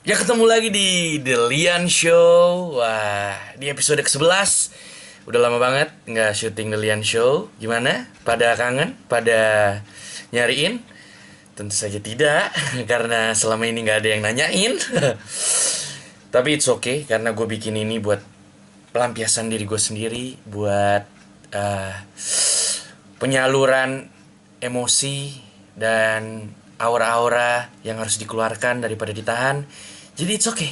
Ya ketemu lagi di The Lian Show. Wah, di episode ke-11. Udah lama banget nggak syuting The Lian Show. Gimana? Pada kangen? Pada nyariin? Tentu saja tidak, karena selama ini nggak ada yang nanyain. Tapi it's okay, karena gue bikin ini buat pelampiasan diri gue sendiri, buat eh, penyaluran emosi dan aura-aura yang harus dikeluarkan daripada ditahan. Jadi it's okay,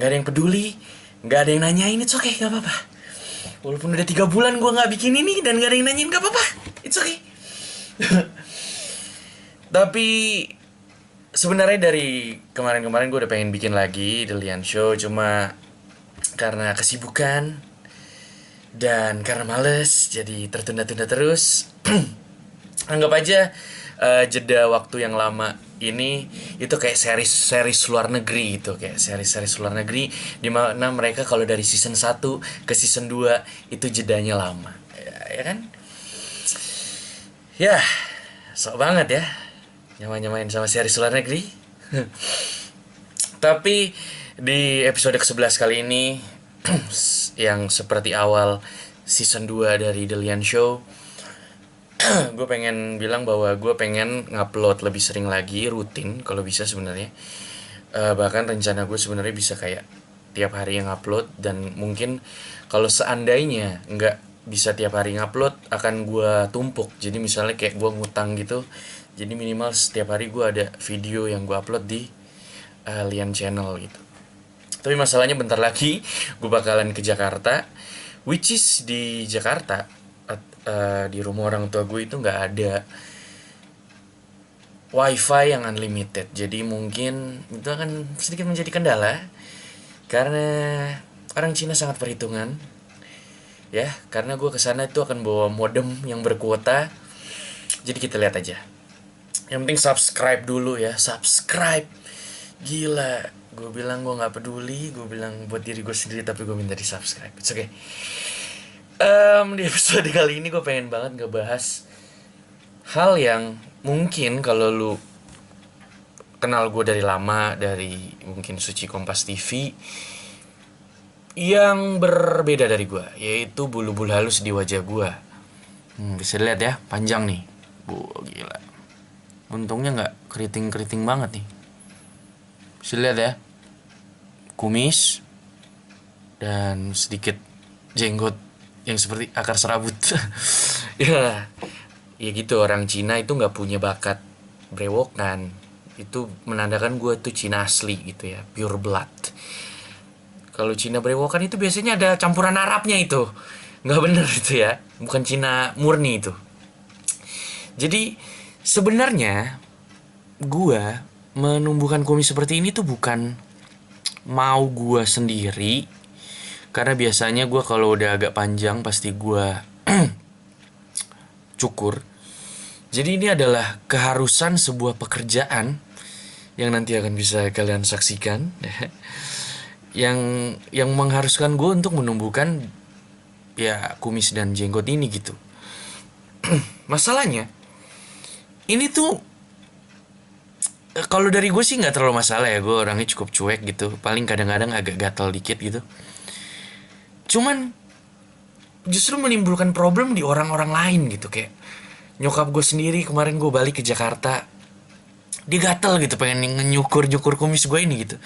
nggak ada yang peduli, nggak ada yang nanyain, it's okay, nggak apa-apa. Walaupun udah 3 bulan gue nggak bikin ini dan nggak ada yang nanyain, nggak apa-apa, it's okay. Tapi sebenarnya dari kemarin-kemarin gue udah pengen bikin lagi The Lian Show, cuma karena kesibukan dan karena males jadi tertunda-tunda terus. Anggap aja jeda waktu yang lama ini itu kayak series luar negeri, itu kayak series luar negeri di mana mereka kalau dari season 1 ke season 2 itu jedanya lama. Ya kan? Ya, sok banget ya nyamain sama series luar negeri. Tapi di episode ke-11 kali ini yang seperti awal season 2 dari The Lian Show, gue pengen bilang bahwa gue pengen ngupload lebih sering lagi, rutin kalau bisa sebenarnya. Bahkan rencana gue sebenarnya bisa kayak tiap hari yang upload, dan mungkin kalau seandainya nggak bisa tiap hari ngupload akan gue tumpuk. Jadi misalnya kayak gue ngutang gitu, jadi minimal setiap hari gue ada video yang gue upload di Lian Channel gitu. Tapi masalahnya bentar lagi gue bakalan ke Jakarta, which is di Jakarta di rumah orang tua gue itu nggak ada wifi yang unlimited. Jadi mungkin itu akan sedikit menjadi kendala karena orang Cina sangat perhitungan. Ya, karena gue kesana itu akan bawa modem yang berkuota. Jadi kita lihat aja. Yang penting subscribe dulu ya, subscribe. Gila, gue bilang gue nggak peduli, gue bilang buat diri gue sendiri, tapi gue minta di subscribe. It's okay. Di episode kali ini gue pengen banget ngebahas hal yang mungkin kalau lu kenal gue dari lama, dari mungkin Suci Kompas TV, yang berbeda dari gue, yaitu bulu-bulu halus di wajah gue. Bisa dilihat ya, panjang nih. Gila. Untungnya nggak keriting-keriting banget nih. Bisa lihat ya, kumis dan sedikit jenggot yang seperti akar serabut. Ya, ya gitu, orang Cina itu nggak punya bakat brewokan. Itu menandakan gue tuh Cina asli gitu ya, pure blood. Kalau Cina brewokan itu biasanya ada campuran Arabnya itu, nggak bener itu ya, bukan Cina murni itu. Jadi sebenarnya gue menumbuhkan kumis seperti ini tuh bukan mau gue sendiri, karena biasanya gue kalau udah agak panjang pasti gue cukur. Jadi ini adalah keharusan sebuah pekerjaan yang nanti akan bisa kalian saksikan. yang mengharuskan gue untuk menumbuhkan ya kumis dan jenggot ini gitu. Masalahnya ini tuh kalau dari gue sih nggak terlalu masalah ya, gue orangnya cukup cuek gitu, paling kadang-kadang agak gatal dikit gitu. Cuman justru menimbulkan problem di orang-orang lain gitu, kayak nyokap gue sendiri kemarin gue balik ke Jakarta, dia gatel gitu pengen nyukur kumis gue ini gitu.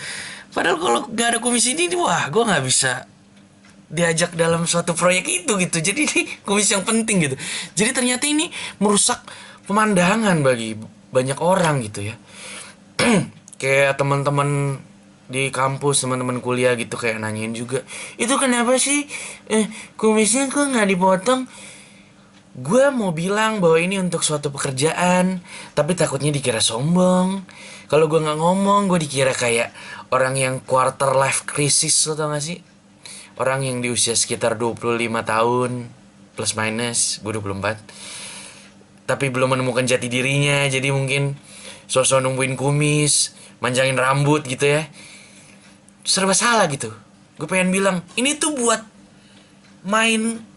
Padahal kalau nggak ada kumis ini, wah gue nggak bisa diajak dalam suatu proyek itu gitu. Jadi ini kumis yang penting gitu. Jadi ternyata ini merusak pemandangan bagi banyak orang gitu ya. Kayak teman-teman di kampus, teman-teman kuliah gitu kayak nanyain juga, itu kenapa sih kumisnya kok nggak dipotong. Gue mau bilang bahwa ini untuk suatu pekerjaan, tapi takutnya dikira sombong. Kalau gue nggak ngomong, gue dikira kayak orang yang quarter life crisis, lo tau gak sih? Orang yang di usia sekitar 25 tahun plus minus, gue 24, tapi belum menemukan jati dirinya. Jadi mungkin sosok nungguin kumis, manjangin rambut gitu ya, serba salah gitu. Gue pengen bilang ini tuh buat main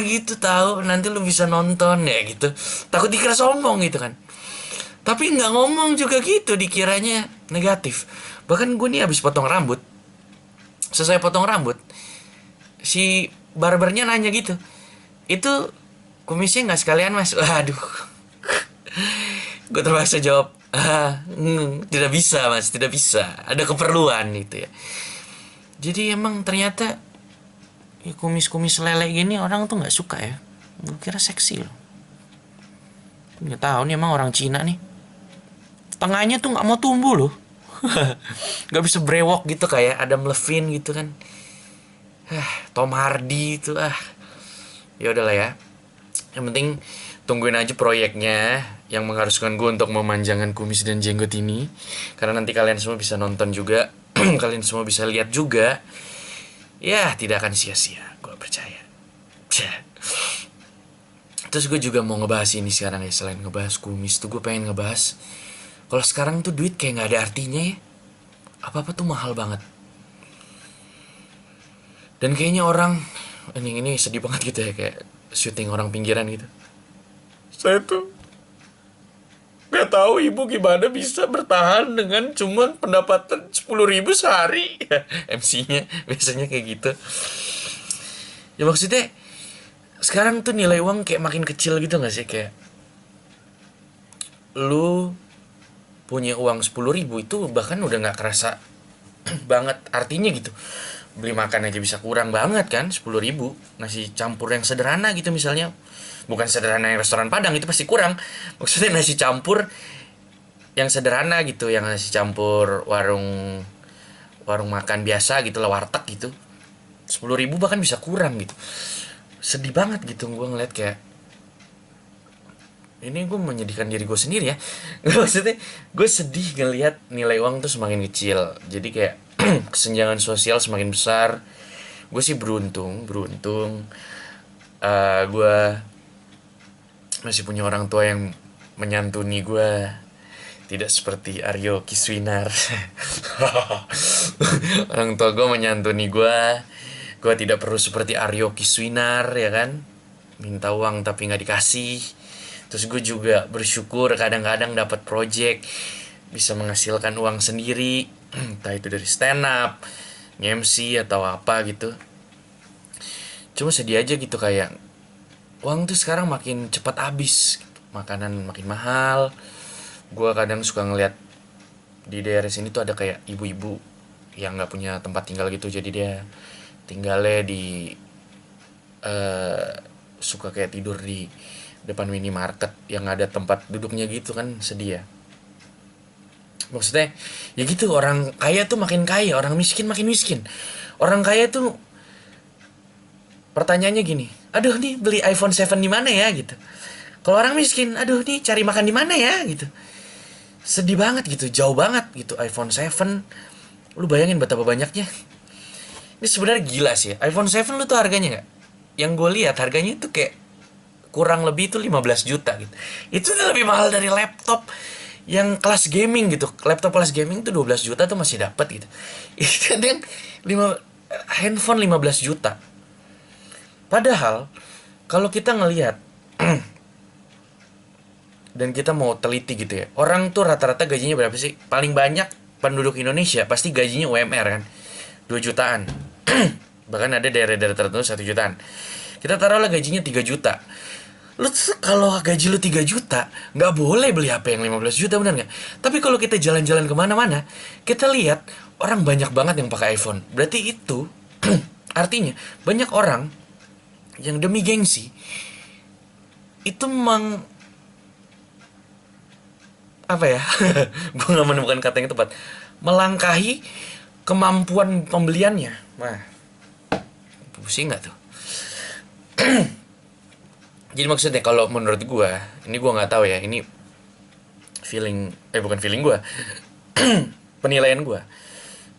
gitu, tahu nanti lu bisa nonton ya gitu, takut dikira sombong gitu kan. Tapi nggak ngomong juga gitu, dikiranya negatif. Bahkan gue nih habis potong rambut, selesai potong rambut, si barbernya nanya gitu, itu kumisnya nggak sekalian mas? Waduh, gue terpaksa jawab, tidak bisa mas, tidak bisa, ada keperluan gitu ya. Jadi emang ternyata ya, kumis-kumis lele gini orang tuh nggak suka ya. Gue kira seksi loh. Nggak tahu nih emang orang Cina nih. Tengahnya tuh nggak mau tumbuh loh. Nggak bisa brewok gitu kayak Adam Levine gitu kan. Tom Hardy itu ya udahlah ya. Yang penting tungguin aja proyeknya yang mengharuskan gue untuk memanjangkan kumis dan jenggot ini. Karena nanti kalian semua bisa nonton juga. Kalian semua bisa lihat juga. Ya, tidak akan sia-sia, gue percaya. Terus gue juga mau ngebahas ini sekarang ya. Selain ngebahas kumis tuh gue pengen ngebahas, kalau sekarang tuh duit kayak nggak ada artinya ya. Apa-apa tuh mahal banget. Dan kayaknya orang, ini sedih banget gitu ya, kayak syuting orang pinggiran gitu. Saya tuh nggak tahu ibu gimana bisa bertahan dengan cuman pendapatan 10.000 sehari. MC-nya biasanya kayak gitu. Ya maksudnya sekarang tuh nilai uang kayak makin kecil gitu gak sih? Kayak lu punya uang 10.000 itu bahkan udah nggak kerasa banget artinya gitu. Beli makan aja bisa kurang banget kan, 10.000. Nasi campur yang sederhana gitu misalnya, bukan sederhana yang restoran Padang, itu pasti kurang. Maksudnya nasi campur yang sederhana gitu, yang nasi campur warung warung makan biasa gitu lah, warteg gitu, 10.000 bahkan bisa kurang gitu. Sedih banget gitu gue ngeliat kayak, ini gue menyedihkan diri gue sendiri ya. Maksudnya gue sedih ngeliat nilai uang tuh semakin kecil, jadi kayak kesenjangan sosial semakin besar. Gue sih beruntung gue masih punya orang tua yang menyantuni gue, tidak seperti Aryo Kiswinar. Orang tua gue menyantuni gue tidak perlu seperti Aryo Kiswinar ya kan, minta uang tapi nggak dikasih. Terus gue juga bersyukur kadang-kadang dapat project bisa menghasilkan uang sendiri, entah itu dari stand up, MC atau apa gitu. Cuma sedih aja gitu, kayak uang tuh sekarang makin cepat habis gitu. Makanan makin mahal. Gue kadang suka ngeliat di daerah sini tuh ada kayak ibu-ibu yang nggak punya tempat tinggal gitu, jadi dia tinggalnya di suka kayak tidur di depan minimarket yang ada tempat duduknya gitu kan, sedih ya. Maksudnya ya gitu, orang kaya tuh makin kaya, orang miskin makin miskin. Orang kaya tuh pertanyaannya gini, aduh nih beli iPhone 7 di mana ya gitu. Kalau orang miskin, aduh nih cari makan di mana ya gitu. Sedih banget gitu, jauh banget gitu iPhone 7. Lu bayangin betapa banyaknya. Ini sebenarnya gila sih ya. iPhone 7 lu tuh harganya nggak? Yang gue lihat harganya tuh kayak kurang lebih itu 15 juta gitu. Itu tuh lebih mahal dari laptop yang kelas gaming gitu. Laptop kelas gaming tuh 12 juta tuh masih dapat gitu. Itu yang 5 handphone 15 juta. Padahal kalau kita ngelihat dan kita mau teliti gitu ya, orang tuh rata-rata gajinya berapa sih? Paling banyak penduduk Indonesia pasti gajinya UMR kan, 2 jutaan. Bahkan ada daerah-daerah tertentu 1 jutaan. Kita taruhlah gajinya 3 juta. Lu kalau gaji lu 3 juta, nggak boleh beli HP yang 15 juta, bener nggak? Tapi kalau kita jalan-jalan kemana-mana, kita lihat orang banyak banget yang pakai iPhone. Berarti itu artinya banyak orang yang demi gengsi itu apa ya? Gue nggak menemukan kata yang tepat. Melangkahi kemampuan pembeliannya. Nah, pusing nggak tuh? Jadi maksudnya kalau menurut gue, ini gue nggak tahu ya, ini feeling, bukan feeling gue, penilaian gue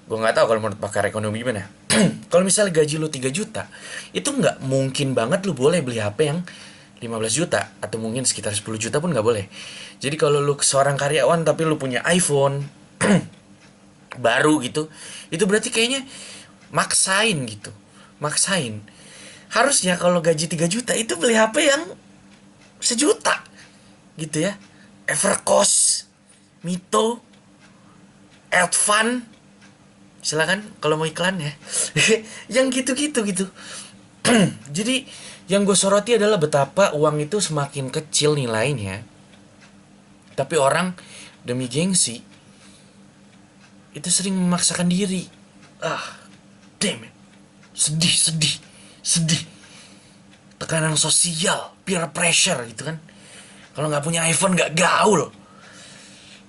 nggak tahu kalau menurut pakar ekonomi gimana. Kalau misalnya gaji lu 3 juta, itu nggak mungkin banget lu boleh beli HP yang 15 juta, atau mungkin sekitar 10 juta pun nggak boleh. Jadi kalau lu seorang karyawan tapi lu punya iPhone baru gitu, itu berarti kayaknya maksain gitu, maksain. Harusnya kalau gaji 3 juta itu beli HP yang 1 juta gitu ya, Evercost Mito, Advan, silakan kalau mau iklan ya. Yang gitu-gitu gitu. Jadi yang gue soroti adalah betapa uang itu semakin kecil nilainya, tapi orang demi gengsi itu sering memaksakan diri. Ah, damn it. Sedih, sedih, sedih. Tekanan sosial, peer pressure gitu kan. Kalau nggak punya iPhone nggak gaul.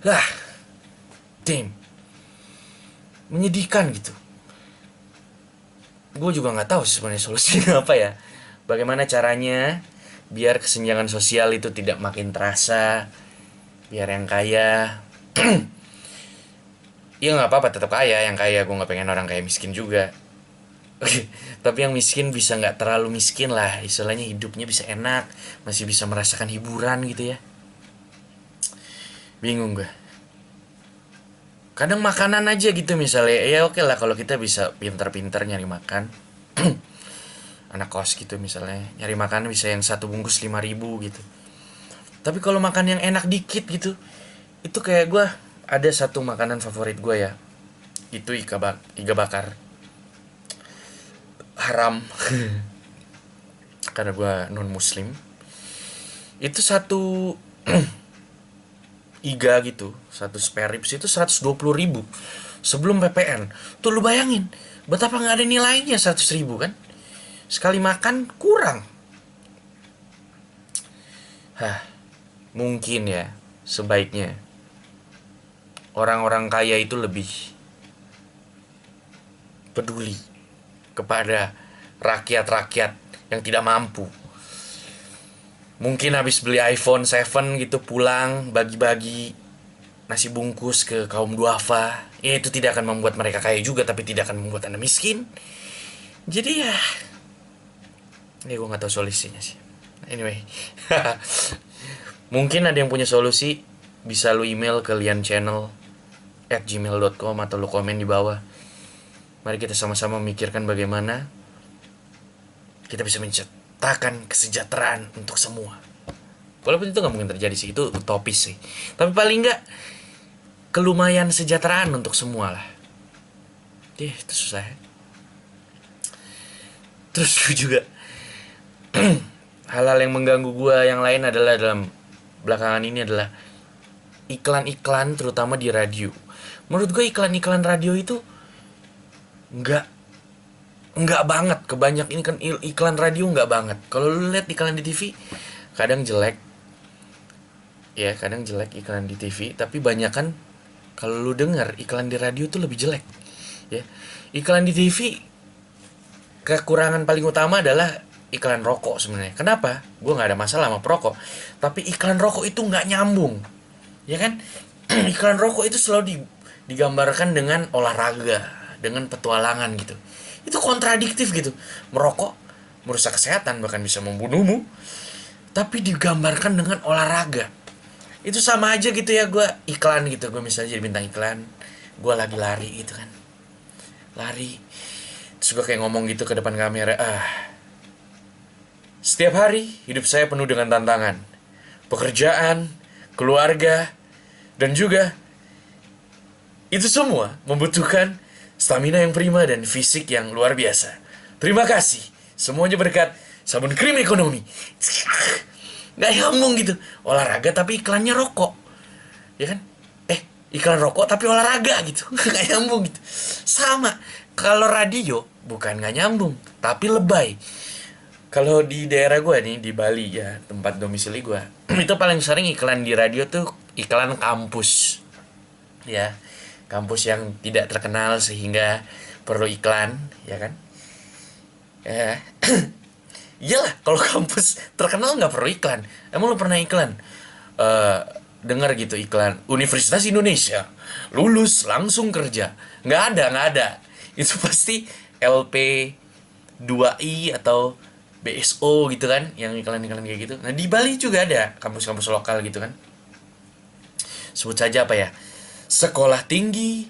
Lah, damn. Menyedihkan gitu. Gue juga nggak tahu sebenarnya solusinya apa ya. Bagaimana caranya biar kesenjangan sosial itu tidak makin terasa, biar yang kaya ya nggak apa-apa tetap kaya, yang kaya gue nggak pengen orang kaya miskin juga. Tapi yang miskin bisa nggak terlalu miskin lah, istilahnya hidupnya bisa enak, masih bisa merasakan hiburan gitu ya. Bingung gue. Kadang makanan aja gitu misalnya, ya oke lah kalau kita bisa pintar-pintar nyari makan. Anak kos gitu misalnya, nyari makan bisa yang satu bungkus 5.000 gitu. Tapi kalau makan yang enak dikit gitu, itu kayak gue ada satu makanan favorit gue ya, itu iga bakar. Haram. Karena gue non muslim. Itu satu iga gitu, satu spare ribs itu 120.000 sebelum PPN. Tuh lu bayangin betapa nggak ada nilainya 100.000 kan, sekali makan kurang. Hah, mungkin ya sebaiknya orang-orang kaya itu lebih peduli kepada rakyat-rakyat yang tidak mampu. Mungkin habis beli iPhone 7 gitu pulang bagi-bagi nasi bungkus ke kaum duafa. Ya itu tidak akan membuat mereka kaya juga, tapi tidak akan membuat Anda miskin. Jadi ya gue gak tahu solusinya sih. Anyway. Mungkin ada yang punya solusi, bisa lu email ke lianchannel@gmail.com atau lu komen di bawah. Mari kita sama-sama memikirkan bagaimana kita bisa menciptakan kesejahteraan untuk semua. Walaupun itu gak mungkin terjadi sih, itu utopis sih. Tapi paling gak kelumayan sejahteraan untuk semua lah. Itu susah ya. Terus juga hal-hal yang mengganggu gue yang lain adalah dalam belakangan ini adalah iklan-iklan terutama di radio. Menurut gue iklan-iklan radio itu nggak banget, kebanyak ini kan iklan radio nggak banget. Kalau lu lihat iklan di TV kadang jelek ya, kadang jelek iklan di TV, tapi banyak kan kalau lu dengar iklan di radio tuh lebih jelek ya. Iklan di TV kekurangan paling utama adalah iklan rokok sebenarnya. Kenapa? Gue nggak ada masalah sama perokok, tapi iklan rokok itu nggak nyambung, ya kan? Iklan rokok itu selalu digambarkan dengan olahraga, dengan petualangan gitu. Itu kontradiktif gitu. Merokok merusak kesehatan, bahkan bisa membunuhmu, tapi digambarkan dengan olahraga. Itu sama aja gitu ya, gue iklan gitu. Gue misalnya jadi bintang iklan, gue lagi lari gitu kan, lari. Terus gue kayak ngomong gitu ke depan kamera, setiap hari hidup saya penuh dengan tantangan, pekerjaan, keluarga, dan juga itu semua membutuhkan stamina yang prima dan fisik yang luar biasa. Terima kasih, semuanya berkat sabun krim ekonomi. Gak nyambung gitu, olahraga tapi iklannya rokok, ya kan? Iklan rokok tapi olahraga gitu. Gak nyambung gitu. Sama, kalau radio bukan gak nyambung, tapi lebay. Kalau di daerah gue nih, di Bali ya, tempat domisili gue, itu paling sering iklan di radio tuh iklan kampus. Ya, kampus yang tidak terkenal sehingga perlu iklan, ya kan? Ya. Iyalah, kalau kampus terkenal nggak perlu iklan. Emang lo pernah iklan? Dengar gitu iklan Universitas Indonesia, lulus langsung kerja. Nggak ada. Itu pasti LP 2I atau BSO gitu kan, yang iklan-iklan kayak gitu. Nah di Bali juga ada kampus-kampus lokal gitu kan. Sebut saja apa ya? Sekolah tinggi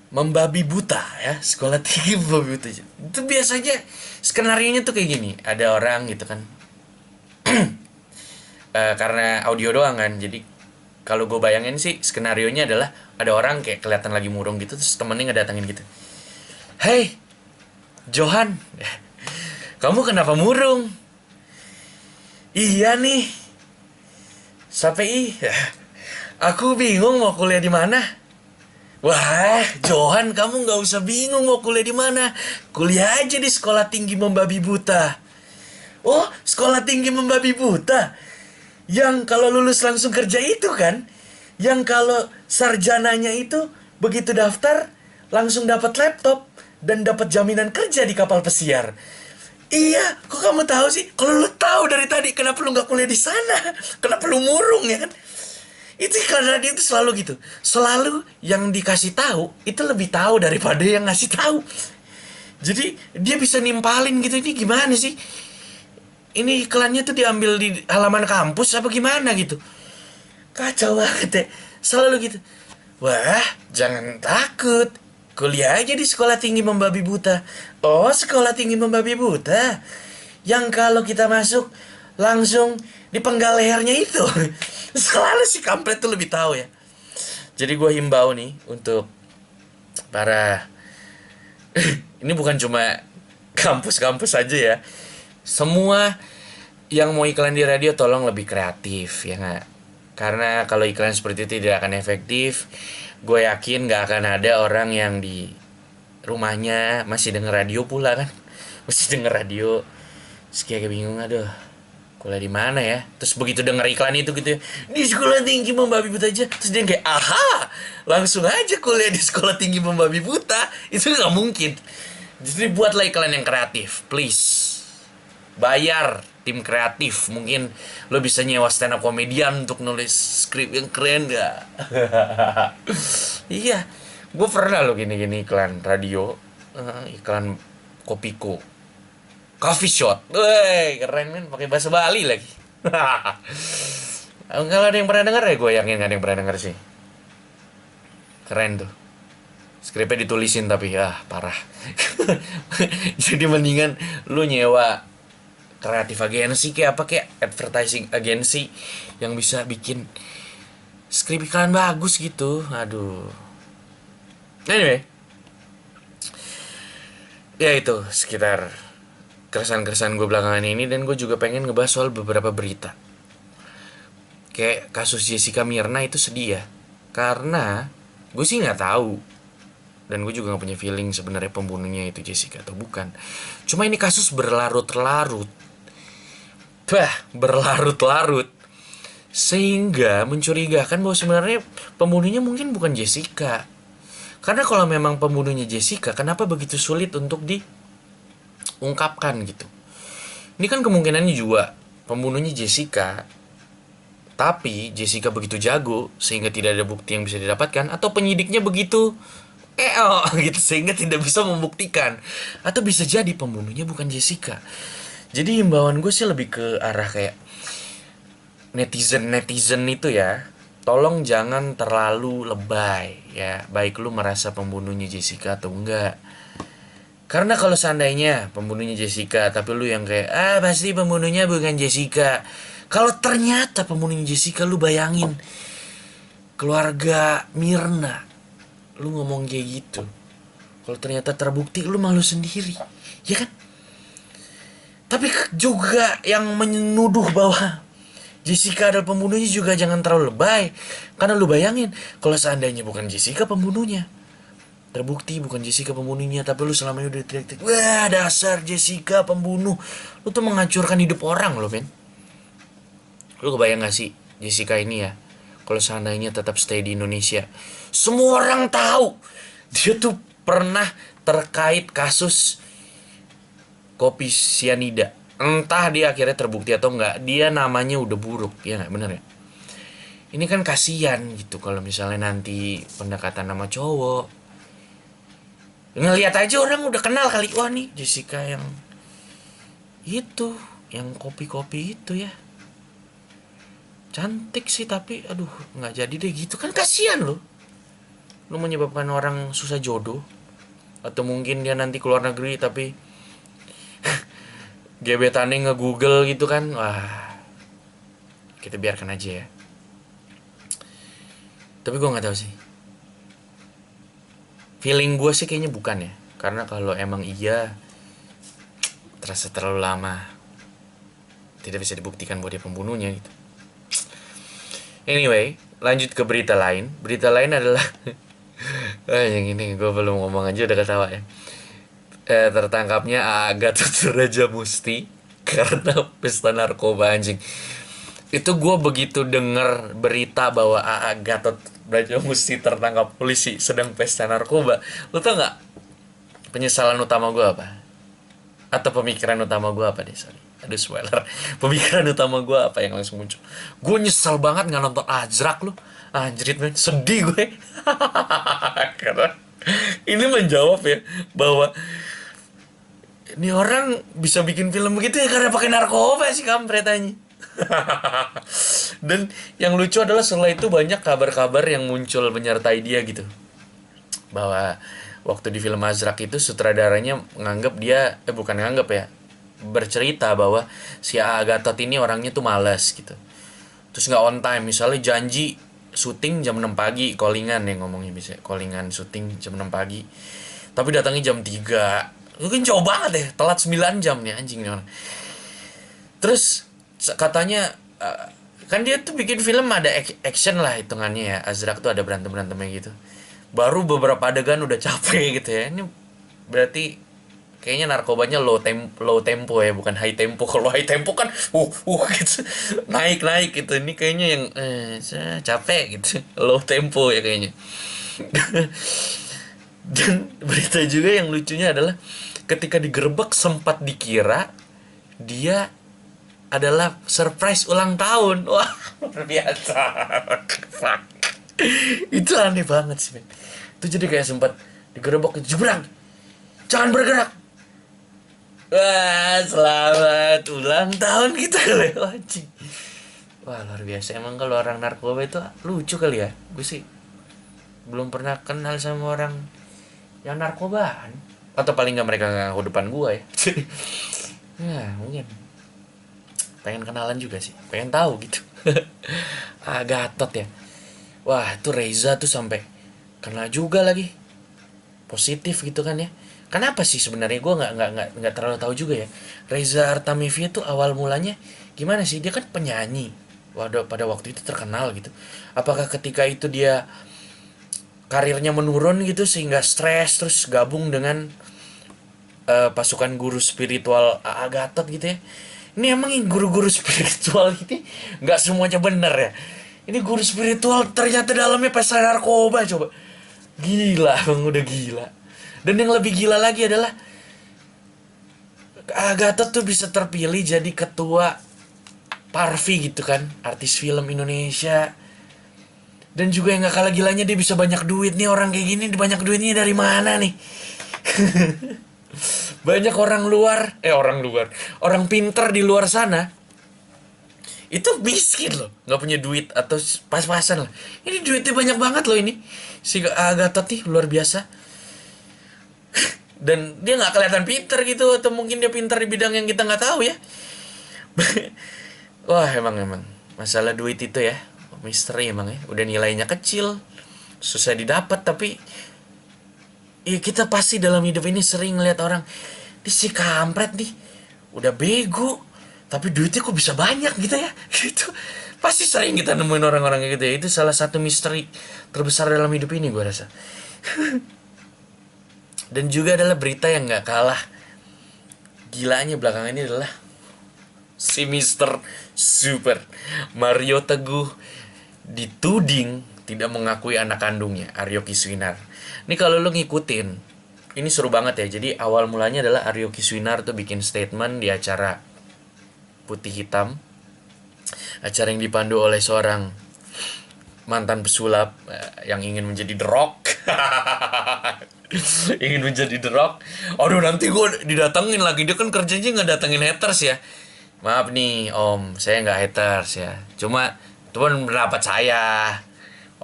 membabi buta ya, sekolah tinggi membabi buta. Itu biasanya skenario nya tuh kayak gini. Ada orang gitu kan. karena audio doang kan. Jadi kalau gue bayangin sih skenario nya adalah ada orang kayak kelihatan lagi murung gitu, terus temennya ngedatengin gitu, "Hey Johan, kamu kenapa murung?" "Iya nih Sapi, aku bingung mau kuliah di mana." "Wah, Johan, kamu nggak usah bingung mau kuliah di mana. Kuliah aja di sekolah tinggi membabi buta." "Oh, sekolah tinggi membabi buta? Yang kalau lulus langsung kerja itu kan? Yang kalau sarjananya itu begitu daftar langsung dapat laptop dan dapat jaminan kerja di kapal pesiar." "Iya, kok kamu tahu sih? Kalau lu tahu dari tadi, kenapa lu nggak kuliah di sana? Kenapa lu murung ya kan?" Itu karena dia itu selalu gitu. Selalu yang dikasih tahu itu lebih tahu daripada yang ngasih tahu. Jadi dia bisa nimpalin gitu. Ini gimana sih? Ini iklannya tuh diambil di halaman kampus apa gimana gitu? Kacau banget ya. Selalu gitu. "Wah, jangan takut. Kuliah aja di sekolah tinggi membabi buta." "Oh, sekolah tinggi membabi buta. Yang kalau kita masuk langsung dipenggal lehernya itu." Selalu si kampret tuh lebih tahu ya. Jadi gue himbau nih untuk para ini bukan cuma kampus-kampus aja ya. Semua yang mau iklan di radio tolong lebih kreatif ya nggak? Karena kalau iklan seperti itu tidak akan efektif. Gue yakin nggak akan ada orang yang di rumahnya masih denger radio pula kan. Masih denger radio. Terus kayak bingung, aduh kuliah di mana ya? Terus begitu denger iklan itu gitu ya, "Di sekolah tinggi membabi buta aja." Terus dia kayak, "Aha, langsung aja kuliah di sekolah tinggi membabi buta." Itu nggak mungkin. Jadi buatlah iklan yang kreatif, please. Bayar tim kreatif. Mungkin lo bisa nyewa stand up komedian untuk nulis skrip yang keren gak? Iya, gue pernah lo gini-gini iklan radio, iklan Kopiko, coffee shop. Woi, keren kan, pakai bahasa Bali lagi. Kalau ada yang pernah denger ya, gue yakin gak ada yang pernah denger sih. Keren tuh. Skripnya ditulisin tapi parah. Jadi mendingan lu nyewa kreatif agensi kayak apa, kayak advertising agensi yang bisa bikin skrip iklan bagus gitu. Aduh. Anyway, ya itu sekitar keresahan-keresahan gue belakangan ini. Dan gue juga pengen ngebahas soal beberapa berita. Kayak kasus Jessica Mirna itu sedih ya. Karena gue sih nggak tahu, dan gue juga nggak punya feeling sebenarnya pembunuhnya itu Jessica atau bukan. Cuma ini kasus berlarut-larut, berlarut-larut, sehingga mencurigakan bahwa sebenarnya pembunuhnya mungkin bukan Jessica. Karena kalau memang pembunuhnya Jessica, kenapa begitu sulit untuk diungkapkan gitu? Ini kan kemungkinannya juga pembunuhnya Jessica, tapi Jessica begitu jago sehingga tidak ada bukti yang bisa didapatkan, atau penyidiknya begitu gitu sehingga tidak bisa membuktikan, atau bisa jadi pembunuhnya bukan Jessica. Jadi himbauan gue sih lebih ke arah kayak netizen itu ya, tolong jangan terlalu lebay ya, baik lu merasa pembunuhnya Jessica atau enggak. Karena kalau seandainya pembunuhnya Jessica tapi lu yang kayak pasti pembunuhnya bukan Jessica, kalau ternyata pembunuhnya Jessica, lu bayangin keluarga Mirna, lu ngomong kayak gitu, kalau ternyata terbukti lu malu sendiri ya kan. Tapi juga yang menuduh bahwa Jessica adalah pembunuhnya juga jangan terlalu lebay. Karena lu bayangin kalau seandainya bukan Jessica pembunuhnya, terbukti bukan Jessica pembunuhnya, tapi lu selama ini udah teriak-teriak, "Wah, dasar Jessica pembunuh." Lu tuh menghancurkan hidup orang lo, men. Lu kebayang gak sih Jessica ini ya, kalau seandainya tetap stay di Indonesia, semua orang tahu dia tuh pernah terkait kasus kopi sianida. Entah dia akhirnya terbukti atau enggak, dia namanya udah buruk, ya nggak, bener ya? Ini kan kasihan gitu kalau misalnya nanti pendekatan nama cowok, ngelihat aja orang udah kenal kali, wah nih Jessica yang itu, yang kopi-kopi itu ya, cantik sih tapi aduh nggak jadi deh gitu kan, kasihan loh. Lu menyebabkan orang susah jodoh. Atau mungkin dia nanti keluar negeri tapi gebetannya nge-google gitu kan, wah kita biarkan aja ya. Tapi gue nggak tahu sih, feeling gue sih kayaknya bukan ya, karena kalau emang iya terasa terlalu lama, tidak bisa dibuktikan bahwa dia pembunuhnya gitu. Anyway, lanjut ke berita lain. Berita lain adalah yang ini gue belum ngomong aja udah ketawa ya. Tertangkapnya A.A. Gatot Brajamusti karena pesta narkoba, anjing. Itu gue begitu denger berita bahwa A.A. Gatot Brajamusti tertangkap polisi sedang pesta narkoba, lu tau nggak penyesalan utama gue apa? Atau pemikiran utama gue apa deh, sorry, aduh spoiler. Pemikiran utama gue apa yang langsung muncul? Gue nyesel banget nggak nonton Ajrak lu, anjrit men, sedih gue. Karena ini menjawab ya bahwa ini orang bisa bikin film begitu ya karena pakai narkoba sih, kampret aja. Dan yang lucu adalah setelah itu banyak kabar-kabar yang muncul menyertai dia gitu, bahwa waktu di film Azrak itu sutradaranya nganggap dia bukan nganggap ya, bercerita bahwa si A.A. Gatot ini orangnya tuh malas gitu, terus nggak on time. Misalnya janji syuting jam 6 pagi, callingan yang ngomongnya, bisa callingan syuting jam 6 pagi tapi datangnya jam 3. Itu kan jauh banget ya, telat 9 jam nih anjing nih orang. Terus katanya kan dia tuh bikin film ada action lah hitungannya ya, Azrak tuh ada berantem-berantemnya gitu. Baru beberapa adegan udah capek gitu ya. Ini berarti kayaknya narkobanya low tempo ya, bukan high tempo. Kalau high tempo kan gitu. Naik gitu. Ini kayaknya yang capek gitu. Low tempo ya kayaknya. Dan berita juga yang lucunya adalah ketika digerebek sempat dikira dia adalah surprise ulang tahun. Wah, luar biasa. Fuck. Itu aneh banget sih, men. Itu jadi kayak sempat digerebek, jebrang, jangan bergerak. Wah, selamat ulang tahun gitu kali, anjing. Wah, luar biasa. Emang kalau orang narkoba itu lucu kali ya. Gue sih belum pernah kenal sama orang yang narkobaan. Atau paling nggak mereka ngaku depan gue ya. Ya, mungkin pengen kenalan juga sih, pengen tahu gitu. Gatot ya. Wah, itu Reza tuh sampai kena juga lagi, positif gitu kan ya. Kenapa sih sebenarnya, gue nggak terlalu tahu juga ya. Reza Artamevia tuh awal mulanya gimana sih? Dia kan penyanyi, pada waktu itu terkenal gitu. Apakah ketika itu dia karirnya menurun gitu sehingga stres, terus gabung dengan pasukan guru spiritual A.A. Gatot gitu ya? Ini emang guru-guru spiritual gitu nggak semuanya bener ya. Ini guru spiritual ternyata dalamnya pesta narkoba, coba. Gila, bang, udah gila. Dan yang lebih gila lagi adalah Gatot tuh bisa terpilih jadi ketua Parvi gitu kan, artis film Indonesia. Dan juga yang gak kalah gilanya, dia bisa banyak duit nih. Orang kayak gini banyak duitnya dari mana nih? Banyak orang pinter di luar sana itu miskin loh, nggak punya duit atau pas-pasan lah. Ini duitnya banyak banget loh ini si Gatot nih, luar biasa. Dan dia nggak kelihatan pinter gitu, atau mungkin dia pinter di bidang yang kita nggak tahu ya. Wah, emang masalah duit itu ya misteri emang ya. Udah nilainya kecil, susah didapat, tapi ya kita pasti dalam hidup ini sering ngeliat orang, di si kampret nih udah bego tapi duitnya kok bisa banyak gitu ya. Gitu pasti sering kita nemuin orang-orang kayak gitu ya. Itu salah satu misteri terbesar dalam hidup ini, gue rasa. Dan juga adalah berita yang gak kalah gilanya belakangan ini adalah si Mr. Super Mario Teguh dituding tidak mengakui anak kandungnya, Aryo Kiswinar. Ini kalau lu ngikutin, ini seru banget ya. Jadi awal mulanya adalah Aryo Kiswinar tuh bikin statement di acara Putih Hitam, acara yang dipandu oleh seorang mantan pesulap yang ingin menjadi The Rock. Ingin menjadi The Rock. Aduh, nanti gue didatengin lagi. Dia kan kerjanya nggak datengin haters ya. Maaf nih om, saya nggak haters ya. Cuma pendapat saya.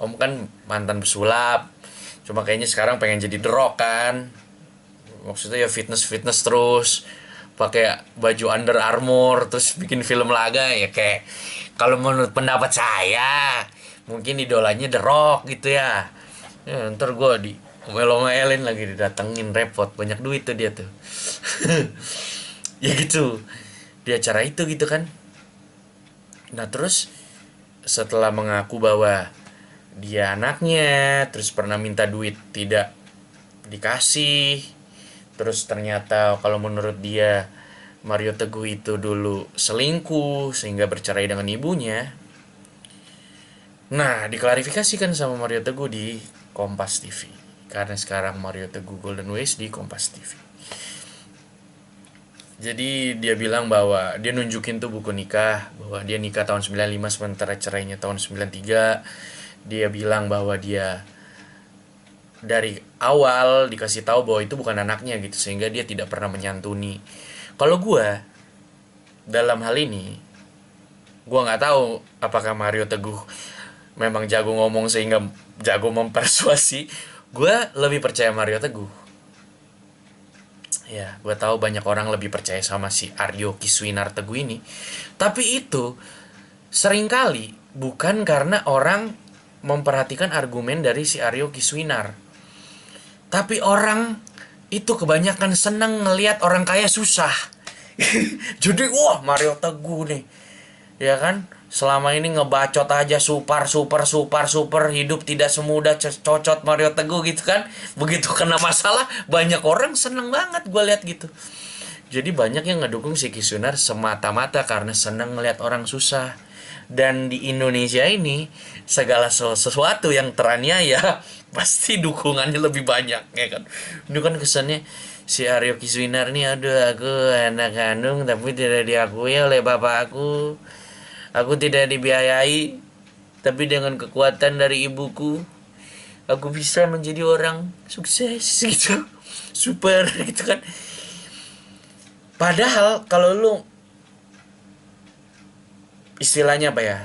Om kan mantan pesulap, cuma kayaknya sekarang pengen jadi The Rock kan. Maksudnya ya fitness terus, pakai baju Under Armour terus bikin film laga ya, kayak kalau menurut pendapat saya mungkin idolanya The Rock gitu ya. Ya, ntar gue di melo-melin lagi, didatengin, repot, banyak duit tuh dia tuh. Ya gitu, di acara itu gitu kan. Nah terus setelah mengaku bahwa dia anaknya, terus pernah minta duit tidak dikasih, terus ternyata kalau menurut dia Mario Teguh itu dulu selingkuh sehingga bercerai dengan ibunya. Nah, diklarifikasikan sama Mario Teguh di Kompas TV. Karena sekarang Mario Teguh Golden Ways di Kompas TV. Jadi dia bilang bahwa dia nunjukin tuh buku nikah, bahwa dia nikah tahun 95 sementara cerainya tahun 93. Dia bilang bahwa dia dari awal dikasih tahu bahwa itu bukan anaknya gitu, sehingga dia tidak pernah menyantuni. Kalau gue dalam hal ini, gue nggak tahu apakah Mario Teguh memang jago ngomong sehingga jago mempersuasi. Gue lebih percaya Mario Teguh. Ya, gue tahu banyak orang lebih percaya sama si Aryo Kiswinar Teguh ini. Tapi itu seringkali bukan karena orang memperhatikan argumen dari si Aryo Kiswinar. Tapi orang itu kebanyakan seneng ngelihat orang kaya susah. Jadi wah Mario Teguh nih, ya kan, selama ini ngebacot aja super hidup tidak semudah cocot Mario Teguh gitu kan. Begitu kena masalah banyak orang seneng banget gue lihat gitu. Jadi banyak yang ngedukung si Kisunar semata-mata karena seneng ngelihat orang susah. Dan di Indonesia ini segala sesuatu yang teraniaya pasti dukungannya lebih banyak, ya kan. Ini kan kesannya si Aryo Kiswinar nih, aduh aku anak kandung tapi tidak diakui oleh bapak aku tidak dibiayai, tapi dengan kekuatan dari ibuku aku bisa menjadi orang sukses gitu, super gitu kan. Padahal kalau lu istilahnya apa ya,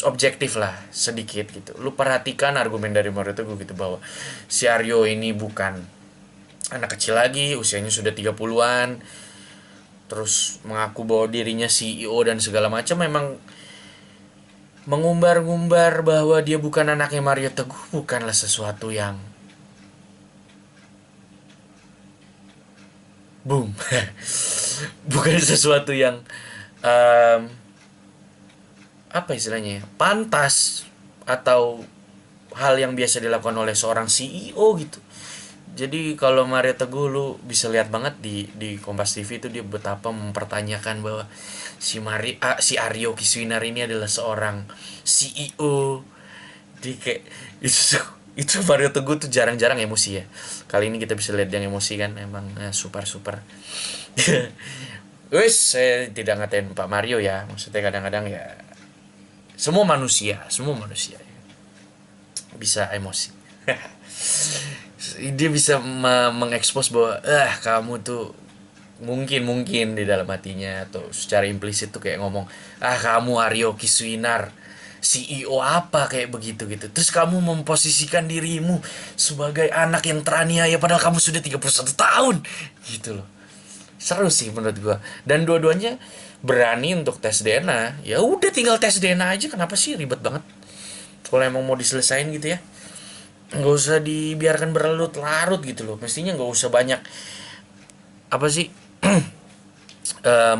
objektif lah sedikit gitu, lu perhatikan argumen dari Mario Teguh gitu, bahwa si Aryo ini bukan anak kecil lagi, usianya sudah 30-an, terus mengaku bahwa dirinya CEO dan segala macam. Memang mengumbar-ngumbar bahwa dia bukan anaknya Mario Teguh bukanlah sesuatu yang boom. Bukan sesuatu yang um, apa istilahnya, pantas atau hal yang biasa dilakukan oleh seorang CEO gitu. Jadi kalau Mario Teguh lu bisa lihat banget di Kompas TV itu dia betapa mempertanyakan bahwa si Aryo Kiswinar ini adalah seorang CEO. Di kayak itu Mario Teguh tuh jarang-jarang emosi ya. Kali ini kita bisa lihat yang emosi kan, emang super. Wes, saya tidak ngatain Pak Mario ya. Maksudnya kadang-kadang ya semua manusia bisa emosi. Dia bisa mengekspos bahwa kamu tuh mungkin di dalam hatinya atau secara implisit tuh kayak ngomong, kamu Aryo Kiswinar CEO apa kayak begitu gitu. Terus kamu memposisikan dirimu sebagai anak yang teraniaya padahal kamu sudah 31 tahun gitu loh. Seru sih menurut gua. Dan dua-duanya berani untuk tes DNA. Ya udah tinggal tes DNA aja, kenapa sih ribet banget? Kalau emang mau diselesain gitu ya, nggak usah dibiarkan berlarut-larut gitu loh. Mestinya nggak usah banyak apa sih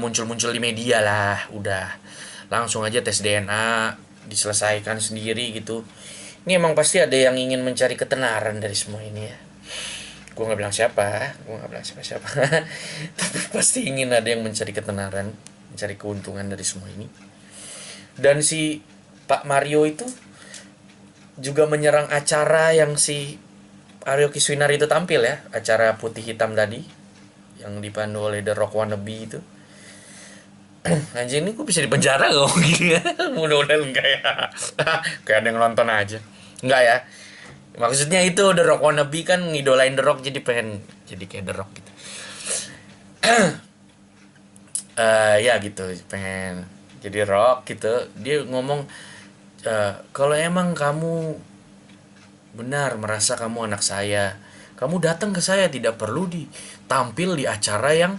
muncul-muncul di media lah. Udah langsung aja tes DNA, diselesaikan sendiri gitu. Ini emang pasti ada yang ingin mencari ketenaran dari semua ini ya. Gue nggak bilang siapa, tapi pasti ingin ada yang mencari ketenaran, mencari keuntungan dari semua ini. Dan si Pak Mario itu juga menyerang acara yang si Aryo Kiswinar itu tampil ya, acara putih hitam tadi yang dipandu oleh The Rock Wannabe itu. Anjing, ini gue bisa dipenjara gak gini ya? Mudah-mudahan enggak ya. Kayak ada yang nonton aja. Enggak ya. Maksudnya itu The Rock Wannabe kan ngidolain The Rock, jadi pengen jadi kayak The Rock gitu. Ya gitu, pengen jadi Rock gitu. Dia ngomong, kalau emang kamu benar merasa kamu anak saya, kamu datang ke saya, tidak perlu ditampil di acara yang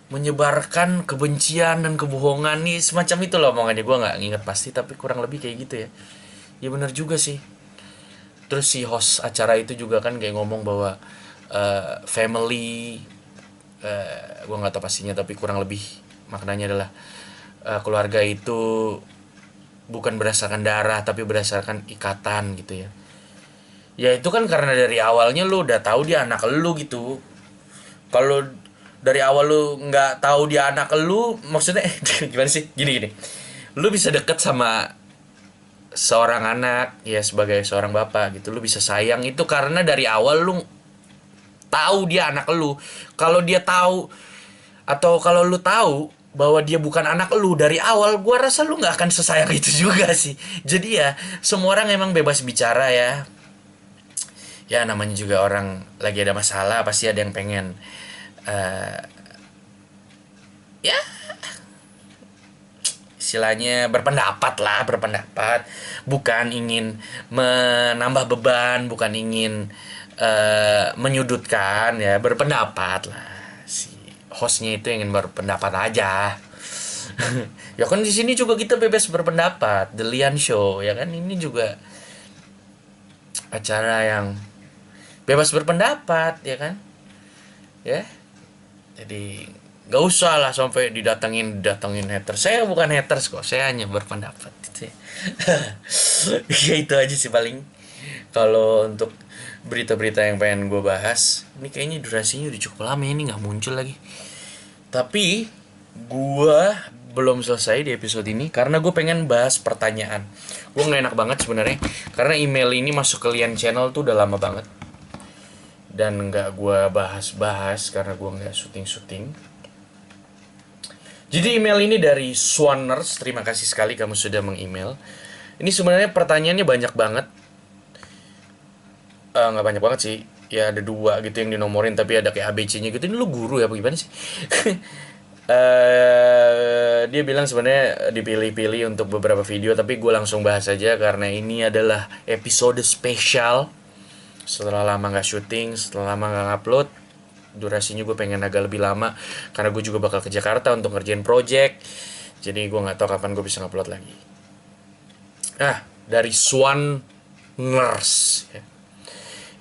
menyebarkan kebencian dan kebohongan nih, semacam itu loh omongannya. Gue nggak nginget pasti tapi kurang lebih kayak gitu ya. Ya bener juga sih. Terus si host acara itu juga kan kayak ngomong bahwa family, gue nggak tahu pastinya tapi kurang lebih maknanya adalah keluarga itu bukan berdasarkan darah tapi berdasarkan ikatan gitu ya. Ya itu kan karena dari awalnya lu udah tahu dia anak lu gitu. Kalau dari awal lu nggak tahu dia anak lu, maksudnya gimana sih? Gini gini. Lu bisa deket sama seorang anak ya sebagai seorang bapak gitu. Lu bisa sayang itu karena dari awal lu tahu dia anak lu. Kalau dia tahu atau kalau lu tahu bahwa dia bukan anak lu dari awal, gua rasa lu nggak akan sesayang itu juga sih. Jadi ya semua orang emang bebas bicara ya. Ya namanya juga orang lagi ada masalah pasti ada yang pengen eh ya istilahnya berpendapat lah, berpendapat, bukan ingin menambah beban, bukan ingin menyudutkan ya, berpendapat lah. Si hostnya itu ingin berpendapat aja. Ya kan di sini juga kita bebas berpendapat, The Lian Show ya kan, ini juga acara yang bebas berpendapat ya kan, ya. Jadi gak usah lah sampai didatengin haters. Saya bukan haters kok, saya hanya berpendapat gitu ya. Ya itu aja sih paling. Kalau untuk berita-berita yang pengen gue bahas, ini kayaknya durasinya udah cukup lama ini nggak muncul lagi. Tapi gue belum selesai di episode ini karena gue pengen bahas pertanyaan. Gue nggak enak banget sebenarnya karena email ini masuk ke Lian Channel tuh udah lama banget dan nggak gue bahas-bahas karena gue nggak syuting-syuting. Jadi email ini dari Swanners, terima kasih sekali kamu sudah meng-email. Ini sebenarnya pertanyaannya banyak banget. Nggak banyak banget sih. Ya ada 2 gitu yang dinomorin tapi ada kayak ABC-nya gitu. Ini lu guru ya apa gimana sih? Dia bilang sebenarnya dipilih-pilih untuk beberapa video tapi gue langsung bahas aja karena ini adalah episode spesial. Setelah lama nggak syuting, setelah lama nggak upload, durasinya gue pengen agak lebih lama karena gue juga bakal ke Jakarta untuk ngerjain project, jadi gue nggak tahu kapan gue bisa ngupload lagi. Dari Swan Nurse ya.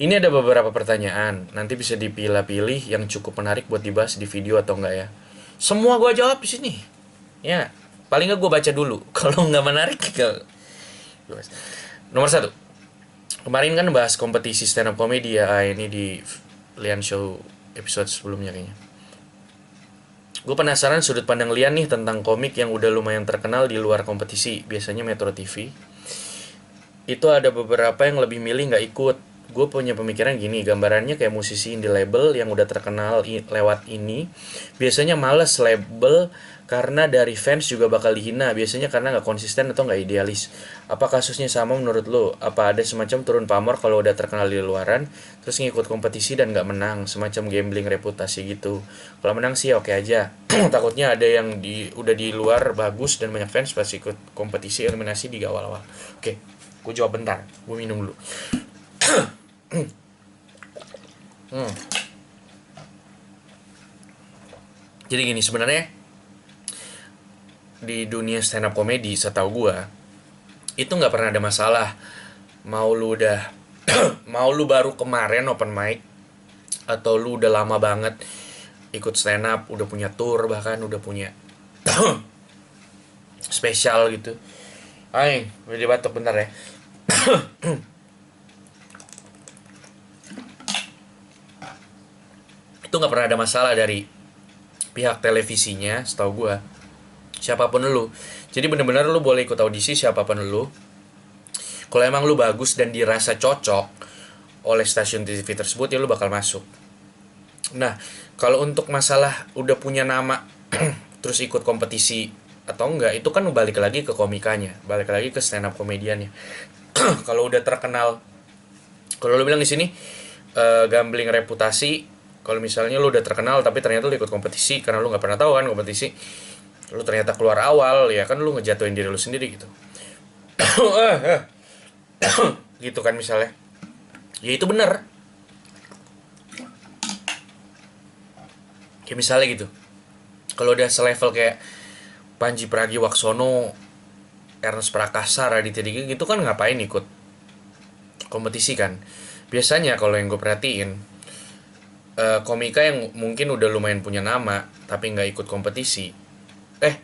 Ini ada beberapa pertanyaan, nanti bisa dipilih-pilih yang cukup menarik buat dibahas di video atau enggak ya. Semua gue jawab di sini ya, paling nggak gue baca dulu. Kalau nggak menarik nomor 1, kemarin kan bahas kompetisi stand up comedy ya, ini di Lian Show episode sebelumnya kayaknya. Gue penasaran sudut pandang Lian nih tentang komik yang udah lumayan terkenal di luar kompetisi, biasanya Metro TV. Itu ada beberapa yang lebih milih nggak ikut. Gue punya pemikiran gini, gambarannya kayak musisi indie label yang udah terkenal lewat ini, biasanya males label karena dari fans juga bakal dihina, biasanya karena nggak konsisten atau nggak idealis. Apa kasusnya sama menurut lo? Apa ada semacam turun pamor kalau udah terkenal di luaran, terus ngikut kompetisi dan nggak menang, semacam gambling reputasi gitu? Kalau menang sih oke aja. Takutnya ada yang udah di luar bagus dan banyak fans pas ikut kompetisi eliminasi di awal-awal. Oke, gue jawab bentar, gue minum dulu. Jadi gini, sebenarnya di dunia stand up comedy setahu gua itu nggak pernah ada masalah mau lu udah mau lu baru kemarin open mic atau lu udah lama banget ikut stand up, udah punya tour bahkan udah punya spesial gitu. Aing, udah batuk bentar ya. Itu nggak pernah ada masalah dari pihak televisinya setahu gue, siapapun lu. Jadi bener-bener lu boleh ikut audisi siapapun lu, kalau emang lu bagus dan dirasa cocok oleh stasiun TV tersebut ya lu bakal masuk. Nah kalau untuk masalah udah punya nama terus ikut kompetisi atau enggak, itu kan balik lagi ke komikanya, balik lagi ke stand up komediannya. Kalau udah terkenal, kalau lu bilang di sini gambling reputasi, kalau misalnya lu udah terkenal tapi ternyata lu ikut kompetisi karena lu nggak pernah tahu kan kompetisi, lu ternyata keluar awal ya kan, lu ngejatuhin diri lu sendiri gitu. Gitu kan misalnya, ya itu bener kayak misalnya gitu, Kalau udah selevel kayak Panji Pragiwaksono, Ernest Prakasa, Raditya Dika gitu kan ngapain ikut kompetisi kan. Biasanya kalau yang gue perhatiin, komika yang mungkin udah lumayan punya nama tapi nggak ikut kompetisi, eh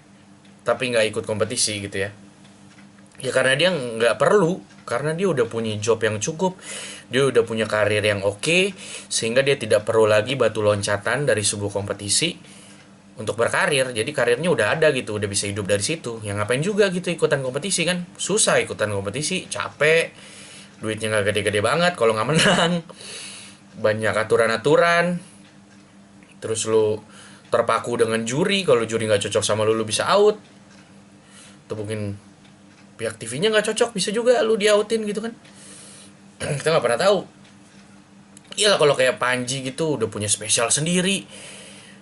tapi nggak ikut kompetisi gitu ya, ya karena dia nggak perlu, karena dia udah punya job yang cukup, dia udah punya karir yang oke, sehingga dia tidak perlu lagi batu loncatan dari sebuah kompetisi untuk berkarir. Jadi karirnya udah ada gitu, udah bisa hidup dari situ. Yang ngapain juga gitu ikutan kompetisi kan, susah ikutan kompetisi, capek, duitnya nggak gede-gede banget kalau nggak menang, banyak aturan-aturan, terus lu terpaku dengan juri, kalau juri nggak cocok sama lu bisa out, atau mungkin pihak TV-nya nggak cocok, bisa juga lu diautin gitu kan. Kita nggak pernah tahu. Iya, kalau kayak Panji gitu udah punya spesial sendiri,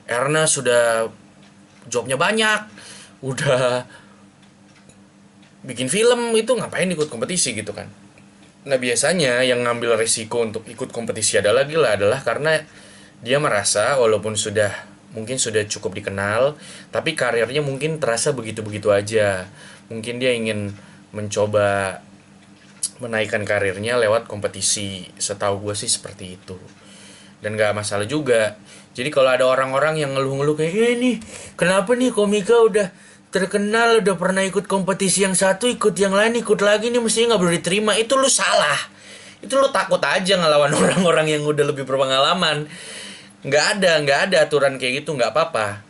Erna sudah jobnya banyak, udah bikin film, itu ngapain ikut kompetisi gitu kan. Nah biasanya yang ngambil resiko untuk ikut kompetisi adalah karena dia merasa walaupun sudah cukup dikenal, tapi karirnya mungkin terasa begitu-begitu aja. Mungkin dia ingin mencoba menaikkan karirnya lewat kompetisi. Setahu gue sih seperti itu. Dan gak masalah juga. Jadi kalau ada orang-orang yang ngeluh-ngeluh kayak nih, kenapa nih komika udah terkenal, udah pernah ikut kompetisi yang satu, ikut yang lain, ikut lagi nih, mestinya nggak boleh diterima. Itu lu salah. Itu lu takut aja ngelawan orang-orang yang udah lebih berpengalaman. Nggak ada aturan kayak gitu, nggak apa-apa.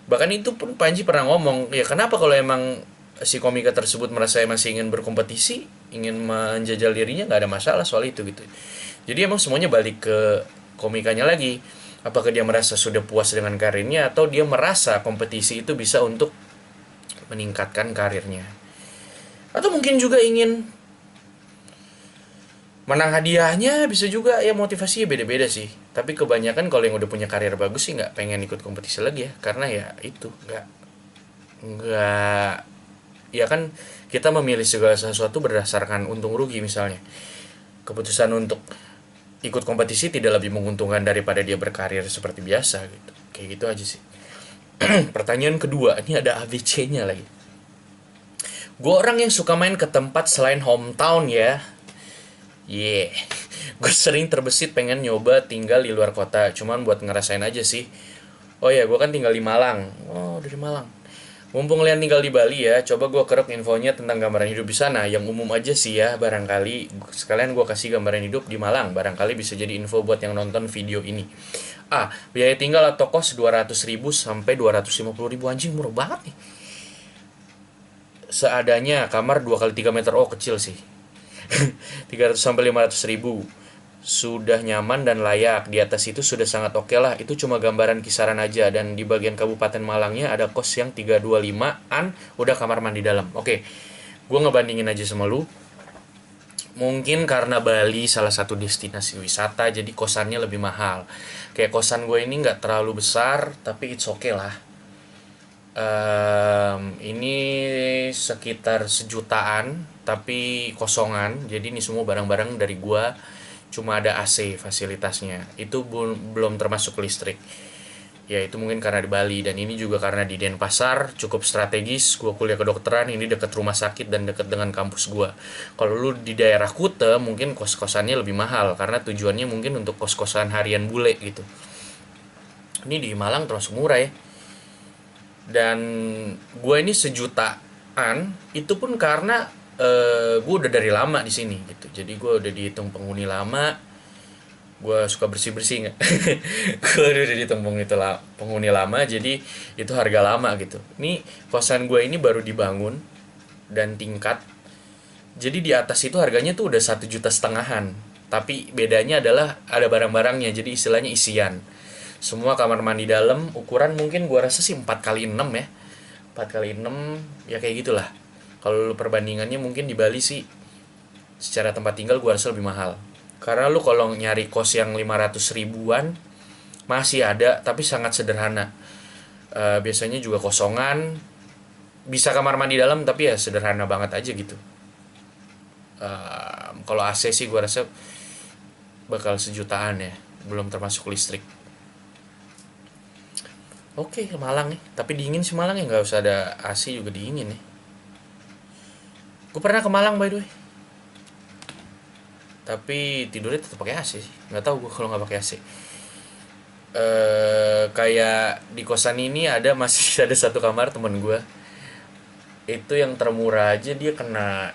Bahkan itu pun Panji pernah ngomong, ya kenapa kalau emang si komika tersebut merasa masih ingin berkompetisi, ingin menjajal dirinya, nggak ada masalah soal itu gitu. Jadi emang semuanya balik ke komikanya lagi. Apakah dia merasa sudah puas dengan karirnya, atau dia merasa kompetisi itu bisa untuk meningkatkan karirnya, atau mungkin juga ingin menang hadiahnya, bisa juga ya. Motivasinya beda-beda sih, tapi kebanyakan kalau yang udah punya karir bagus sih nggak pengen ikut kompetisi lagi ya, karena ya itu nggak ya kan, kita memilih segala sesuatu berdasarkan untung rugi. Misalnya keputusan untuk ikut kompetisi tidak lebih menguntungkan daripada dia berkarir seperti biasa gitu, kayak gitu aja sih. Pertanyaan kedua, ini ada ABC-nya lagi. Gue orang yang suka main ke tempat selain hometown ya. Yeah. Gue sering terbesit pengen nyoba tinggal di luar kota, cuman buat ngerasain aja sih. Oh ya, gue kan tinggal di Malang. Oh, dari Malang. Mumpung kalian tinggal di Bali ya, coba gue keruk infonya tentang gambaran hidup di sana. Yang umum aja sih ya, barangkali sekalian gue kasih gambaran hidup di Malang. Barangkali bisa jadi info buat yang nonton video ini. Biaya tinggal atau kos 200.000 sampai 250.000. Anjing, murah banget nih. Seadanya, kamar 2 kali 3 meter. Oh, kecil sih. 300 sampai 500.000. Sudah nyaman dan layak. Di atas itu sudah sangat oke lah. Itu cuma gambaran kisaran aja. Dan di bagian Kabupaten Malangnya ada kos yang 325-an, udah kamar mandi dalam. Oke, gue ngebandingin aja sama lu. Mungkin karena Bali salah satu destinasi wisata, jadi kosannya lebih mahal. Kayak kosan gue ini nggak terlalu besar, tapi it's okay lah. Ini sekitar 1 jutaan, tapi kosongan. Jadi ini semua barang-barang dari gua, cuma ada AC fasilitasnya. Itu belum termasuk listrik. Ya itu mungkin karena di Bali, dan ini juga karena di Denpasar, cukup strategis. Gua kuliah kedokteran, ini dekat rumah sakit dan dekat dengan kampus gua. Kalau lu di daerah Kuta, mungkin kos-kosannya lebih mahal karena tujuannya mungkin untuk kos-kosan harian bule gitu. Ini di Malang termasuk murah ya. Dan gue ini 1 jutaan itu pun karena gue udah dari lama di sini gitu, jadi gue udah dihitung penghuni lama. Gue suka bersih bersih nggak. Gue udah dihitung penghuni lama, jadi itu harga lama gitu. Ini kosan gue ini baru dibangun dan tingkat, jadi di atas itu harganya tuh udah 1,5 jutaan, tapi bedanya adalah ada barang-barangnya, jadi istilahnya isian. Semua kamar mandi dalam, ukuran mungkin gua rasa sih 4x6 ya. 4x6 ya, kayak gitulah. Kalau lu perbandingannya mungkin di Bali sih secara tempat tinggal gua rasa lebih mahal. Karena lu kalau nyari kos yang 500 ribuan masih ada, tapi sangat sederhana. Biasanya juga kosongan, bisa kamar mandi dalam tapi ya sederhana banget aja gitu. Kalau AC sih gua rasa bakal 1 jutaan ya, belum termasuk listrik. Oke, ke Malang nih. Tapi dingin sih Malang ya, nggak usah ada AC juga dingin nih. Gue pernah ke Malang by the way. Tapi tidurnya tetap pakai AC sih. Nggak tahu gue kalau nggak pakai AC. Kayak di kosan ini ada masih ada satu kamar temen gue. Itu yang termurah aja dia kena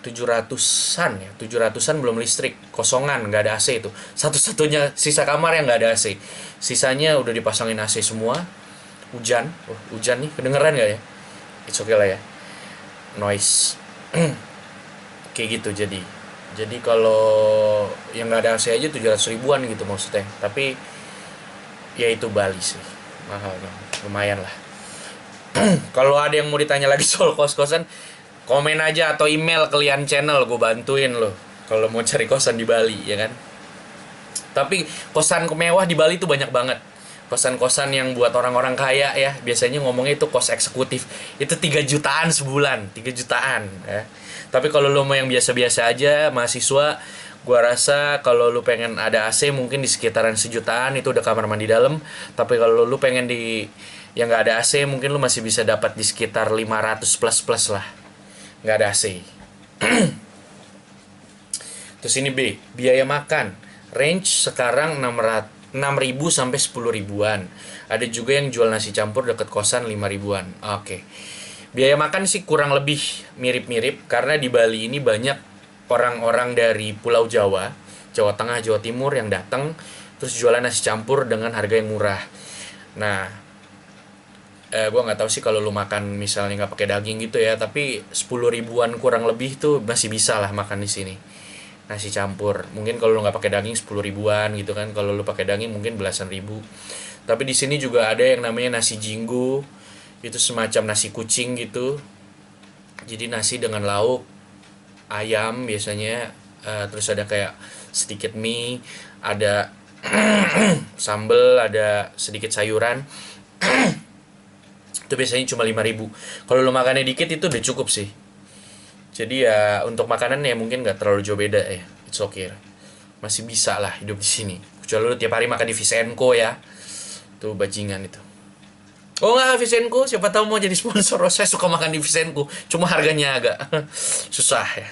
700-an ya, 700-an belum listrik, kosongan, nggak ada AC itu. Satu-satunya sisa kamar yang nggak ada AC. Sisanya udah dipasangin AC semua. Hujan, hujan nih, kedengeran nggak ya? It's okay lah ya, noise. Kayak gitu jadi. Jadi kalau yang nggak ada AC aja 700 ribuan gitu maksudnya. Tapi ya itu Bali sih, mahal dong, lumayan lah. Kalau ada yang mau ditanya lagi soal kos-kosan, komen aja atau email ke Lian Channel, gue bantuin lo kalau mau cari kosan di Bali ya kan. Tapi kosan mewah di Bali tuh banyak banget. Kosan-kosan yang buat orang-orang kaya ya, biasanya ngomongnya itu kos eksekutif. Itu 3 jutaan sebulan, 3 jutaan ya. Tapi kalau lo mau yang biasa-biasa aja, mahasiswa, gua rasa kalau lu pengen ada AC mungkin di sekitaran sejutaan, itu udah kamar mandi dalam. Tapi kalau lu pengen di yang nggak ada AC, mungkin lu masih bisa dapat di sekitar 500 plus plus lah, nggak ada AC. Terus ini B, biaya makan. Range sekarang 6.000 sampai 10 ribuan. Ada juga yang jual nasi campur deket kosan 5 ribuan. Oke. Biaya makan sih kurang lebih mirip-mirip karena di Bali ini banyak orang-orang dari Pulau Jawa, Jawa Tengah, Jawa Timur yang datang terus jualan nasi campur dengan harga yang murah. Nah, gue nggak tahu sih kalau lu makan misalnya nggak pakai daging gitu ya, tapi 10 ribuan kurang lebih tuh masih bisa lah makan di sini nasi campur. Mungkin kalau lu nggak pakai daging 10 ribuan gitu kan, kalau lu pakai daging mungkin belasan ribu. Tapi di sini juga ada yang namanya nasi jinggo, itu semacam nasi kucing gitu. Jadi nasi dengan lauk ayam biasanya, terus ada kayak sedikit mie, ada sambel, ada sedikit sayuran. Itu biasanya cuma 5.000. Kalau lo makannya dikit itu udah cukup sih. Jadi ya untuk makanan ya mungkin nggak terlalu jauh beda ya. It's okay. Masih bisa lah hidup di sini. Kecuali lo tiap hari makan di Visenko ya. Tuh bajingan itu. Oh nggak Visenko, siapa tahu mau jadi sponsor. Oh, saya suka makan di Visenko. Cuma harganya agak susah ya.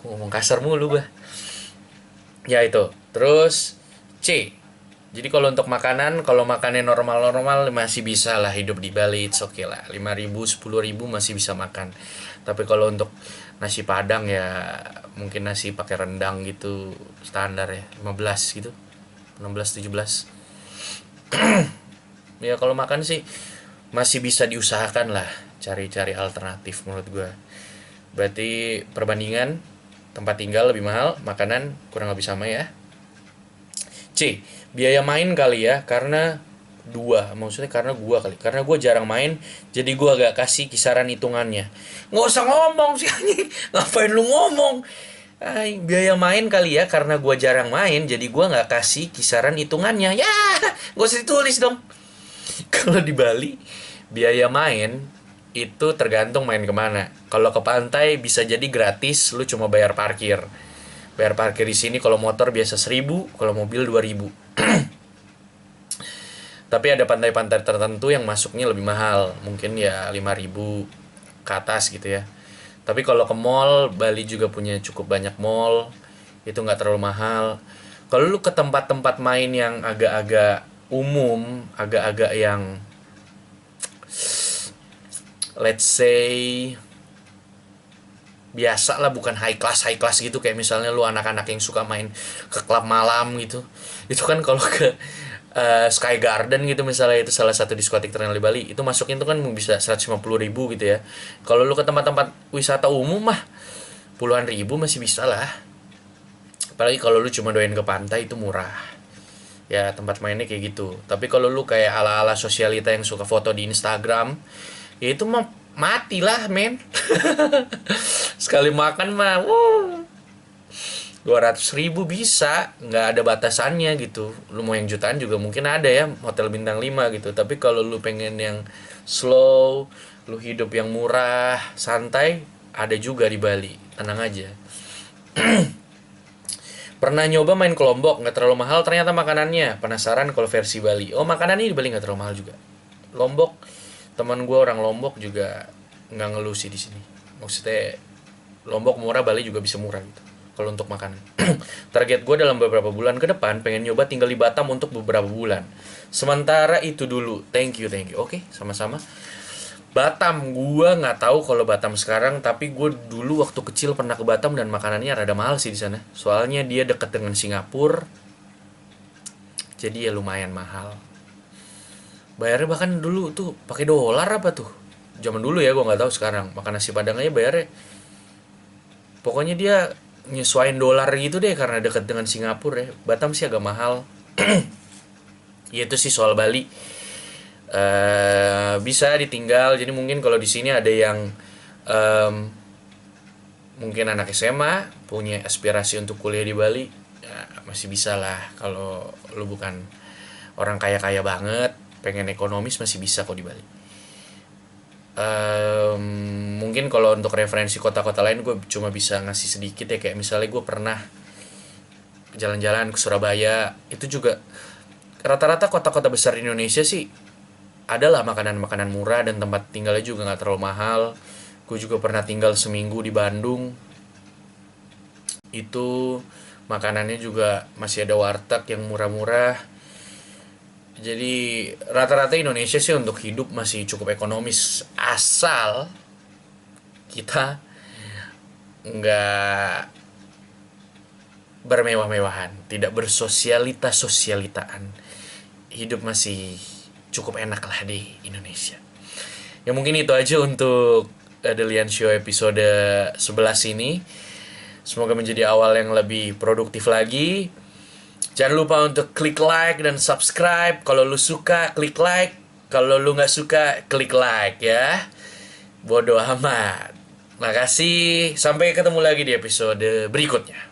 Ngomong kasar mulu bah. Ya itu. Terus C. Jadi kalau untuk makanan, kalau makannya normal-normal masih bisa lah hidup di Bali, it's okay lah. 5.000, 10.000 masih bisa makan. Tapi kalau untuk nasi Padang ya mungkin nasi pakai rendang gitu standar ya, 15 gitu. 16 17. Ya kalau makan sih masih bisa diusahakan lah, cari-cari alternatif menurut gue. Berarti perbandingan tempat tinggal lebih mahal, makanan kurang lebih sama ya. C, biaya main kali ya, karena maksudnya karena gua kali, karena gua jarang main, jadi gua agak kasih kisaran hitungannya. Nggak usah ngomong sih anjing, ngapain lu ngomong? Ay, biaya main kali ya, karena gua jarang main, jadi gua nggak kasih kisaran hitungannya. Ya, gak usah ditulis dong. Kalau di Bali, biaya main itu tergantung main kemana. Kalau ke pantai bisa jadi gratis, lu cuma bayar parkir. Bayar parkir di sini kalau motor biasa 1.000, kalau mobil 2.000. Tapi ada pantai-pantai tertentu yang masuknya lebih mahal, mungkin ya 5.000 ke atas gitu ya. Tapi kalau ke mall, Bali juga punya cukup banyak mall, itu nggak terlalu mahal. Kalau lu ke tempat-tempat main yang agak-agak umum, agak-agak yang let's say biasa lah, bukan high class gitu, kayak misalnya lu anak-anak yang suka main ke klub malam gitu, itu kan kalau ke Sky Garden gitu misalnya, itu salah satu diskotik terkenal di Bali, itu masukin tuh kan bisa 150.000 gitu ya. Kalau lu ke tempat-tempat wisata umum mah puluhan ribu masih bisa lah, apalagi kalau lu cuma doain ke pantai itu murah ya, tempat mainnya kayak gitu. Tapi kalau lu kayak ala-ala sosialita yang suka foto di Instagram, ya itu mah matilah men. Sekali makan mah 200.000 bisa, nggak ada batasannya gitu. Lu mau yang jutaan juga mungkin ada ya, hotel bintang 5 gitu. Tapi kalau lu pengen yang slow, lu hidup yang murah, santai, ada juga di Bali, tenang aja. Pernah nyoba main ke Lombok, nggak terlalu mahal ternyata makanannya. Penasaran kalau versi Bali. Oh, makanannya di Bali nggak terlalu mahal juga. Lombok, teman gue orang Lombok juga nggak ngeluh sih di sini. Maksudnya Lombok murah, Bali juga bisa murah gitu. Kalau untuk makanan. Target gue dalam beberapa bulan ke depan pengen nyoba tinggal di Batam untuk beberapa bulan. Sementara itu dulu. Thank you, thank you. Oke, sama-sama. Batam, gua nggak tahu kalau Batam sekarang, tapi gue dulu waktu kecil pernah ke Batam dan makanannya rada mahal sih di sana. Soalnya dia dekat dengan Singapura, jadi ya lumayan mahal. Bayarnya bahkan dulu tuh pakai dolar apa tuh? Zaman dulu ya, gua nggak tahu sekarang. Makan nasi Padang aja bayarnya. Pokoknya dia nyesuaiin dolar gitu deh karena dekat dengan Singapura ya. Batam sih agak mahal. Ya itu sih soal Bali. Bisa ditinggal. Jadi mungkin kalau di sini ada yang em, mungkin anak SMA punya aspirasi untuk kuliah di Bali, ya masih bisa lah. Kalau lu bukan orang kaya kaya banget, pengen ekonomis masih bisa kok di Bali. Em, Mungkin kalau untuk referensi kota-kota lain gue cuma bisa ngasih sedikit ya, kayak misalnya gue pernah jalan-jalan ke Surabaya. Itu juga rata-rata kota-kota besar di Indonesia sih adalah makanan-makanan murah dan tempat tinggalnya juga nggak terlalu mahal. Gue juga pernah tinggal seminggu di Bandung. Itu makanannya juga masih ada warteg yang murah-murah. Jadi rata-rata Indonesia sih untuk hidup masih cukup ekonomis, asal kita nggak bermewah-mewahan, tidak bersosialitas-sosialitaan. Hidup masih cukup enak lah di Indonesia. Ya mungkin itu aja untuk Delian Show episode 11 ini. Semoga menjadi awal yang lebih produktif lagi. Jangan lupa untuk klik like dan subscribe. Kalau lu suka, klik like. Kalau lu nggak suka, klik like ya. Bodoh amat. Makasih. Sampai ketemu lagi di episode berikutnya.